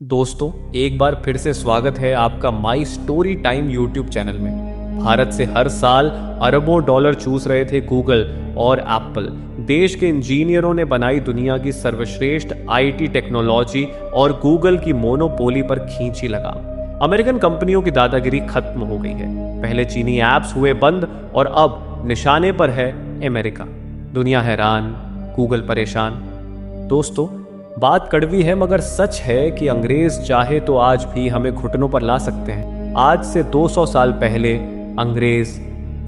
दोस्तों, एक बार फिर से स्वागत है आपका my story time YouTube channel में। भारत से हर साल अरबों डॉलर चूस रहे थे गूगल और एप्पल। देश के इंजीनियरों ने बनाई दुनिया की सर्वश्रेष्ठ आईटी टेक्नोलॉजी और गूगल की मोनोपोली पर खींची लगाम। अमेरिकन कंपनियों की दादागिरी खत्म हो गई है। पहले चीनी ऐप्स हुए बंद और अब निशाने पर है अमेरिका। दुनिया हैरान, गूगल परेशान। दोस्तों, बात कड़वी है मगर सच है कि अंग्रेज चाहे तो आज भी हमें घुटनों पर ला सकते हैं। आज से 200 साल पहले अंग्रेज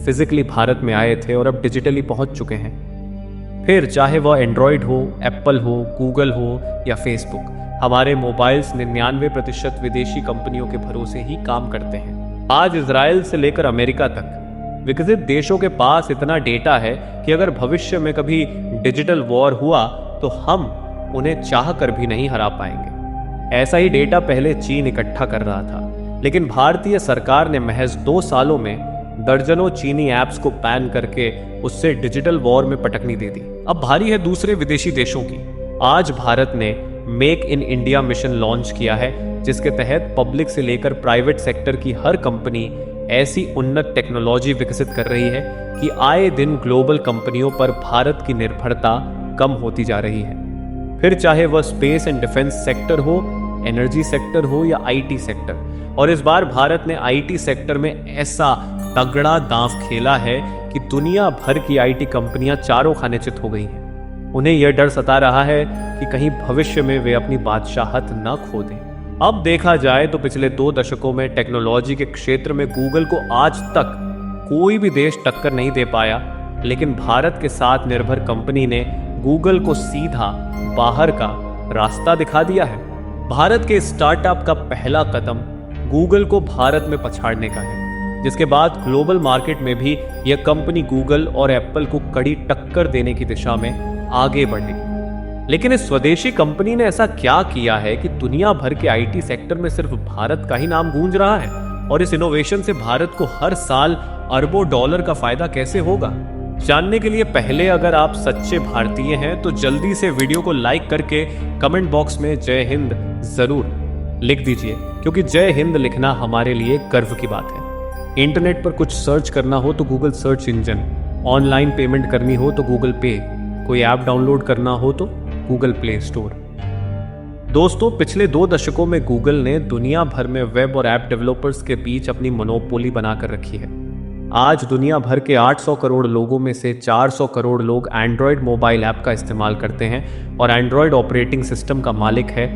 फिजिकली भारत में आए थे और अब डिजिटली पहुंच चुके हैं। फिर चाहे वह एंड्रॉयड हो, एप्पल हो, गूगल हो या फेसबुक, हमारे मोबाइल्स 99% विदेशी कंपनियों के भरोसे ही काम करते हैं। आज इजराइल से लेकर अमेरिका तक विकसित देशों के पास इतना डेटा है कि अगर भविष्य में कभी डिजिटल वॉर हुआ तो हम उन्हें चाह कर भी नहीं हरा पाएंगे। ऐसा ही डेटा पहले चीन इकट्ठा कर रहा था, लेकिन भारतीय सरकार ने महज 2 सालों में दर्जनों चीनी ऐप्स को बैन करके उससे डिजिटल वॉर में पटकनी दे दी। अब भारी है दूसरे विदेशी देशों की। आज भारत ने make in India mission launch किया है, जिसके तहत पब्लिक से लेकर प्राइवेट सेक्टर की हर कंपनी ऐसी उन्नत टेक्नोलॉजी विकसित कर रही है कि आए दिन ग्लोबल कंपनियों पर भारत की निर्भरता कम होती जा रही है। फिर चाहे वह स्पेस एंड डिफेंस सेक्टर हो, एनर्जी सेक्टर हो या आईटी सेक्टर। और इस बार भारत ने आईटी सेक्टर में ऐसा तगड़ा दांव खेला है कि दुनिया भर की आईटी कंपनियां चारों खाने चित हो गई हैं। उन्हें यह डर सता रहा है कि कहीं भविष्य में वे अपनी बादशाहत न खो दें। अब देखा जाए तो पिछले 2 दशकों में टेक्नोलॉजी के क्षेत्र में गूगल को आज तक कोई भी देश टक्कर नहीं दे पाया, लेकिन भारत के साथ निर्भर कंपनी ने गूगल को सीधा बाहर का रास्ता दिखा दिया है। भारत के स्टार्टअप का पहला कदम गूगल को भारत में पछाड़ने का है, जिसके बाद ग्लोबल मार्केट में भी यह कंपनी गूगल और एप्पल को कड़ी टक्कर देने की दिशा में आगे बढ़ेगी। लेकिन इस स्वदेशी कंपनी ने ऐसा क्या किया है कि दुनिया भर के आईटी सेक्टर में सिर्फ भारत का ही नाम गूंज रहा है? और इस इनोवेशन से भारत को हर साल अरबों डॉलर का फायदा कैसे होगा? जानने के लिए पहले अगर आप सच्चे भारतीय हैं तो जल्दी से वीडियो को लाइक करके कमेंट बॉक्स में जय हिंद जरूर लिख दीजिए, क्योंकि जय हिंद लिखना हमारे लिए गर्व की बात है। इंटरनेट पर कुछ सर्च करना हो तो Google search engine, online payment करनी हो तो गूगल पे, कोई ऐप डाउनलोड करना हो तो गूगल प्ले स्टोर। दोस्तों, पिछले 2 दशकों में गूगल ने दुनिया भर में वेब और ऐप डेवलपर्स के बीच अपनी मोनोपोली बनाकर रखी है। आज दुनिया भर के 800 करोड़ लोगों में से 400 करोड़ लोग एंड्रॉयड मोबाइल ऐप का इस्तेमाल करते हैं और एंड्रॉयड ऑपरेटिंग सिस्टम का मालिक है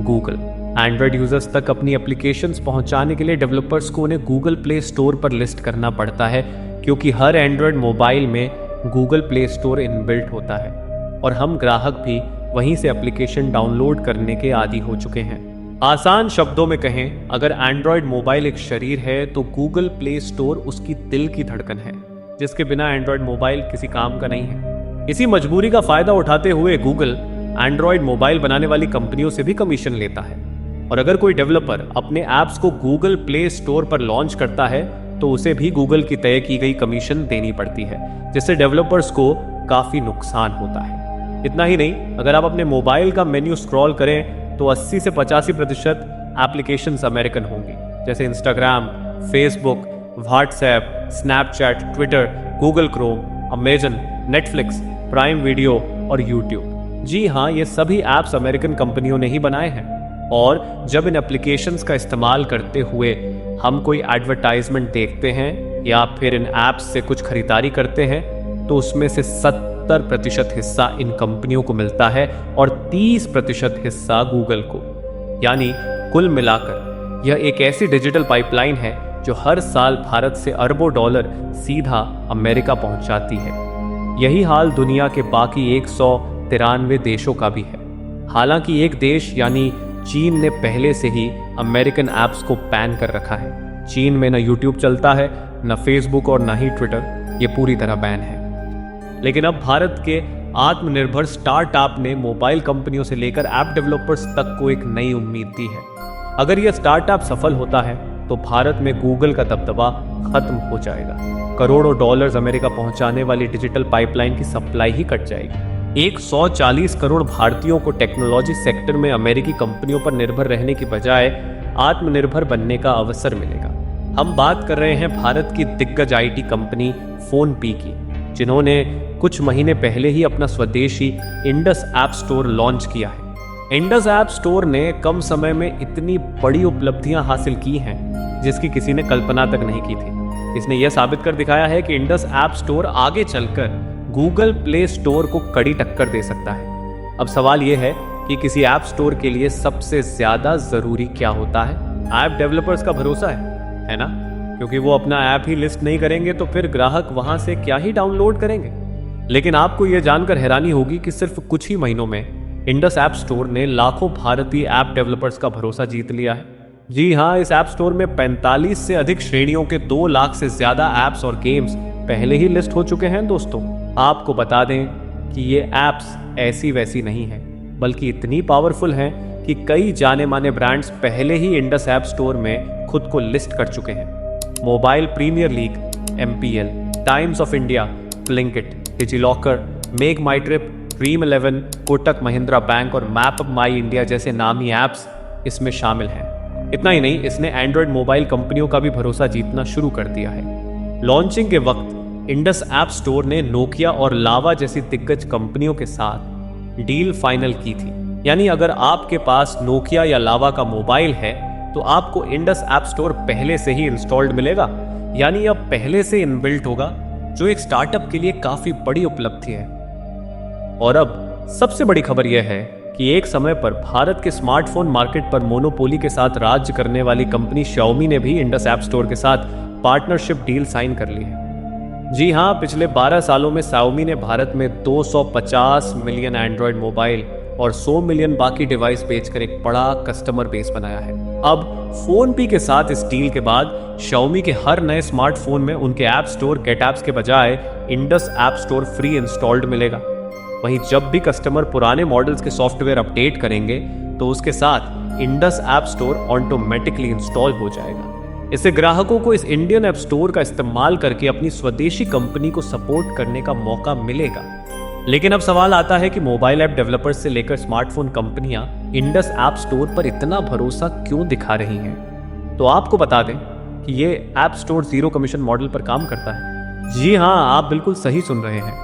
गूगल। एंड्रॉयड यूजर्स तक अपनी एप्लीकेशंस पहुंचाने के लिए डेवलपर्स को उन्हें गूगल प्ले स्टोर पर लिस्ट करना पड़ता है, क्योंकि हर एंड्रॉयड मोबाइल में गूगल प्ले स्टोर इनबिल्ट होता है और हम ग्राहक भी वहीं से एप्लीकेशन डाउनलोड करने के आदी हो चुके हैं। आसान शब्दों में कहें, अगर एंड्रॉयड मोबाइल एक शरीर है तो गूगल प्ले स्टोर उसकी दिल की धड़कन है, जिसके बिना एंड्रॉयड मोबाइल किसी काम का नहीं है। इसी मजबूरी का फायदा उठाते हुए गूगल एंड्रॉयड मोबाइल बनाने वाली कंपनियों से भी कमीशन लेता है। और अगर कोई डेवलपर अपने ऐप्स को गूगल प्ले स्टोर पर लॉन्च करता है तो उसे भी गूगल की तय की गई कमीशन देनी पड़ती है, जिससे डेवलपर्स को काफी नुकसान होता है। इतना ही नहीं, अगर आप अपने मोबाइल का मेन्यू स्क्रॉल करें तो 80 से 85% एप्लीकेशंस अमेरिकन होंगी, जैसे Instagram, Facebook, WhatsApp, Snapchat, Twitter, Google Chrome, Amazon, Netflix, prime video और यूट्यूब। जी हाँ, ये सभी ऐप्स अमेरिकन कंपनियों ने ही बनाए हैं। और जब इन एप्लीकेशंस का इस्तेमाल करते हुए हम कोई एडवर्टाइजमेंट देखते हैं या फिर इन ऐप्स से कुछ खरीदारी करते हैं तो उसमें से 70% हिस्सा इन कंपनियों को मिलता है और 30% हिस्सा गूगल को। यानी कुल मिलाकर यह एक ऐसी डिजिटल पाइपलाइन है जो हर साल भारत से अरबों डॉलर सीधा अमेरिका पहुंचाती है। यही हाल दुनिया के बाकी 193 देशों का भी है। हालांकि एक देश यानी चीन ने पहले से ही अमेरिकन ऐप्स को बैन कर रखा है। चीन में न यूट्यूब चलता है, न फेसबुक और न ही ट्विटर, ये पूरी तरह बैन है। लेकिन अब भारत के आत्मनिर्भर स्टार्टअप ने मोबाइल कंपनियों से लेकर ऐप डेवलपर्स तक को एक नई उम्मीद दी है। अगर यह स्टार्टअप सफल होता है तो भारत में गूगल का दबदबा खत्म हो जाएगा। करोड़ों डॉलर्स अमेरिका पहुंचाने वाली डिजिटल पाइपलाइन की सप्लाई ही कट जाएगी। 140 करोड़ भारतीयों को टेक्नोलॉजी सेक्टर में अमेरिकी कंपनियों पर निर्भर रहने की बजाय आत्मनिर्भर बनने का अवसर मिलेगा। हम बात कर रहे हैं भारत की दिग्गज आईटी कंपनी फोनपे की, जिन्होंने कुछ महीने पहले ही अपना स्वदेशी इंडस ऐप स्टोर लॉन्च किया है। इंडस ऐप स्टोर ने कम समय में इतनी बड़ी उपलब्धियां हासिल की हैं जिसकी किसी ने कल्पना तक नहीं की थी। इसने यह साबित कर दिखाया है कि इंडस ऐप स्टोर आगे चलकर गूगल प्ले स्टोर को कड़ी टक्कर दे सकता है। अब सवाल यह है कि किसी ऐप स्टोर के लिए सबसे ज्यादा जरूरी क्या होता है? ऐप डेवलपर्स का भरोसा है ना? क्योंकि वो अपना ऐप ही लिस्ट नहीं करेंगे तो फिर ग्राहक वहां से क्या ही डाउनलोड करेंगे। लेकिन आपको यह जानकर हैरानी होगी कि सिर्फ कुछ ही महीनों में इंडस ऐप स्टोर ने लाखों भारतीय ऐप डेवलपर्स का भरोसा जीत लिया है। जी हाँ, इस ऐप स्टोर में 45 से अधिक श्रेणियों के 2 लाख से ज्यादा ऐप्स और गेम्स पहले ही लिस्ट हो चुके हैं। दोस्तों, आपको बता दें कि ये ऐप्स ऐसी वैसी नहीं है, बल्कि इतनी पावरफुल हैं कि कई जाने माने ब्रांड्स पहले ही इंडस ऐप स्टोर में खुद को लिस्ट कर चुके हैं। Mobile premier league, MPL, Times of India, Blinkit, DigiLocker, Make My Trip, Dream 11, Kotak Mahindra bank और मैप माई इंडिया जैसे नामी ऐप्स इसमें शामिल हैं। इतना ही नहीं, इसने एंड्रॉयड मोबाइल कंपनियों का भी भरोसा जीतना शुरू कर दिया है। लॉन्चिंग के वक्त इंडस ऐप स्टोर ने नोकिया और लावा जैसी दिग्गज कंपनियों के साथ डील फाइनल की थी। यानी अगर आपके पास नोकिया या लावा का मोबाइल है तो आपको इंडस ऐप स्टोर पहले से ही इंस्टॉल्ड मिलेगा, यानी अब पहले से इनबिल्ट होगा, जो एक स्टार्टअप के लिए काफी बड़ी उपलब्धि है। और अब सबसे बड़ी खबर यह है कि एक समय पर भारत के स्मार्टफोन मार्केट पर मोनोपोली के साथ राज्य करने वाली कंपनी Xiaomi ने भी इंडस ऐप स्टोर के साथ पार्टनरशिप डील साइन कर ली है। जी हां, पिछले 12 सालों में Xiaomi ने भारत में 250 मिलियन एंड्रॉयड मोबाइल और 100 मिलियन बाकी डिवाइस बेचकर एक बड़ा कस्टमर बेस बनाया है। अब फोनपे के साथ इस डील के बाद Xiaomi के हर नए स्मार्टफोन में उनके ऐप स्टोर गेट ऐप्स के बजाय Indus app store free installed मिलेगा। वहीं जब भी कस्टमर पुराने मॉडल्स के सॉफ्टवेयर अपडेट करेंगे तो उसके साथ Indus app store automatically install हो जाएगा। इससे ग्राहकों को इस इंडियन ऐप स्टोर का इस्तेमाल करके अपनी स्वदेशी कंपनी को सपोर्ट करने का मौका मिलेगा। लेकिन अब सवाल आता है कि मोबाइल ऐप डेवलपर्स से लेकर स्मार्टफोन कंपनियां इंडस ऐप स्टोर पर इतना भरोसा क्यों दिखा रही हैं? तो आपको बता दें कि ये ऐप स्टोर 0 कमीशन मॉडल पर काम करता है। जी हाँ, आप बिल्कुल सही सुन रहे हैं।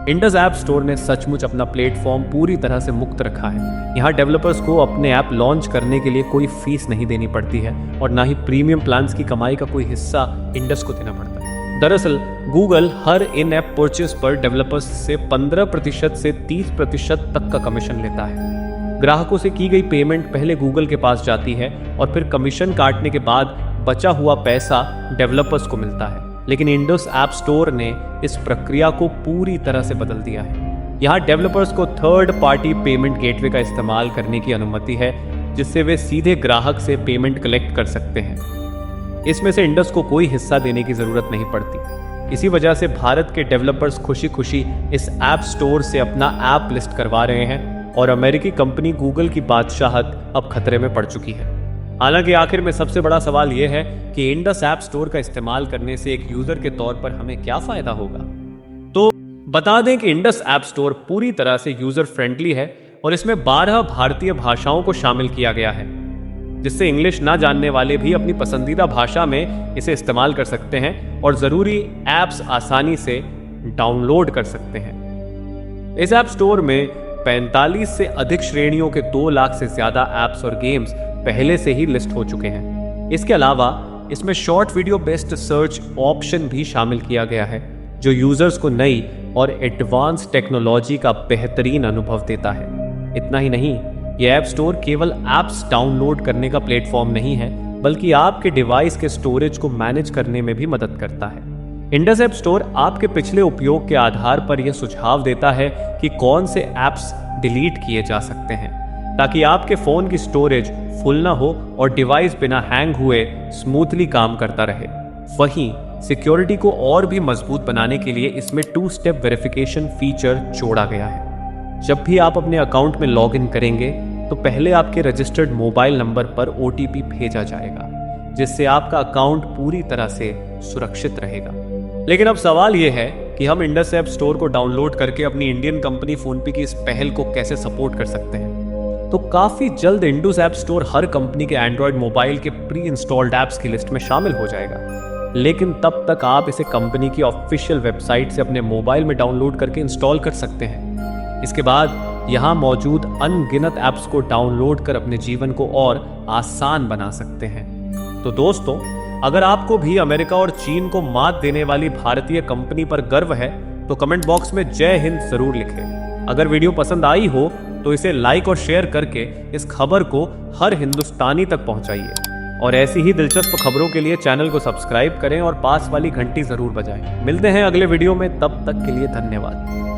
इंडस ऐप स्टोर ने सचमुच अपना प्लेटफॉर्म पूरी तरह से मुक्त रखा है। यहाँ डेवलपर्स को अपने ऐप लॉन्च करने के लिए कोई फीस नहीं देनी पड़ती है और ना ही प्रीमियम प्लान्स की कमाई का कोई हिस्सा इंडस को देना पड़ता है। दरअसल गूगल हर इन ऐप परचेज पर डेवलपर्स से 15% से 30% तक का कमीशन लेता है। ग्राहकों से की गई पेमेंट पहले गूगल के पास जाती है और फिर कमीशन काटने के बाद बचा हुआ पैसा डेवलपर्स को मिलता है। लेकिन इंडस ऐप स्टोर ने इस प्रक्रिया को पूरी तरह से बदल दिया है। यहाँ डेवलपर्स को थर्ड पार्टी पेमेंट गेटवे का इस्तेमाल करने की अनुमति है, जिससे वे सीधे ग्राहक से पेमेंट कलेक्ट कर सकते हैं। इसमें से इंडस को कोई हिस्सा देने की जरूरत नहीं पड़ती। इसी वजह से भारत के डेवलपर्स खुशी खुशी इस ऐप स्टोर से अपना ऐप लिस्ट करवा रहे हैं और अमेरिकी कंपनी गूगल की बादशाहत अब खतरे में पड़ चुकी है। हालांकि आखिर में सबसे बड़ा सवाल यह है कि इंडस ऐप स्टोर का इस्तेमाल करने से एक यूजर के तौर पर हमें क्या फायदा होगा। तो बता दें कि इंडस ऐप स्टोर पूरी तरह से यूजर फ्रेंडली है और इसमें 12 भारतीय भाषाओं को शामिल किया गया है, जिससे इंग्लिश ना जानने वाले भी अपनी पसंदीदा भाषा में इसे इस्तेमाल कर सकते हैं और जरूरी ऐप्स आसानी से डाउनलोड कर सकते हैं। इस ऐप स्टोर में 45 से अधिक श्रेणियों के 2 लाख से ज्यादा ऐप्स और गेम्स पहले से ही लिस्ट हो चुके हैं। इसके अलावा इसमें short video based search option भी शामिल किया गया है, जो यूजर्स को नई और एडवांस टेक्नोलॉजी का बेहतरीन अनुभव देता है। इतना ही नहीं, यह ऐप स्टोर केवल ऐप्स डाउनलोड करने का प्लेटफॉर्म नहीं है, बल्कि आपके डिवाइस के स्टोरेज को मैनेज करने में भी मदद करता है। इंडस ऐप स्टोर आपके पिछले उपयोग के आधार पर यह सुझाव देता है कि कौन से ऐप्स डिलीट किए जा सकते हैं, ताकि आपके फोन की स्टोरेज फुल ना हो और डिवाइस बिना हैंग हुए स्मूथली काम करता रहे। वहीं सिक्योरिटी को और भी मजबूत बनाने के लिए इसमें 2 स्टेप वेरिफिकेशन फीचर जोड़ा गया है। जब भी आप अपने अकाउंट में लॉग इन करेंगे तो पहले आपके रजिस्टर्ड मोबाइल नंबर पर OTP भेजा जाएगा, जिससे आपका अकाउंट पूरी तरह से सुरक्षित रहेगा। लेकिन अब सवाल यह है कि हम इंडस ऐप स्टोर को डाउनलोड करके अपनी इंडियन कंपनी फोनपे की इस पहल को कैसे सपोर्ट कर सकते हैं। तो काफी जल्द इंडस ऐप स्टोर हर कंपनी के एंड्रॉयड मोबाइल के प्री इंस्टॉल्ड ऐप्स की लिस्ट में शामिल हो जाएगा, लेकिन तब तक आप इसे कंपनी की ऑफिशियल वेबसाइट से अपने मोबाइल में डाउनलोड करके इंस्टॉल कर सकते हैं। इसके बाद यहाँ मौजूद अनगिनत ऐप्स को डाउनलोड कर अपने जीवन को और आसान बना सकते हैं। तो दोस्तों, अगर आपको भी अमेरिका और चीन को मात देने वाली भारतीय कंपनी पर गर्व है तो कमेंट बॉक्स में जय हिंद जरूर लिखें। अगर वीडियो पसंद आई हो तो इसे लाइक और शेयर करके इस खबर को हर हिंदुस्तानी तक पहुंचाइए और ऐसी ही दिलचस्प खबरों के लिए चैनल को सब्सक्राइब करें और पास वाली घंटी जरूर बजाएं। मिलते हैं अगले वीडियो में, तब तक के लिए धन्यवाद।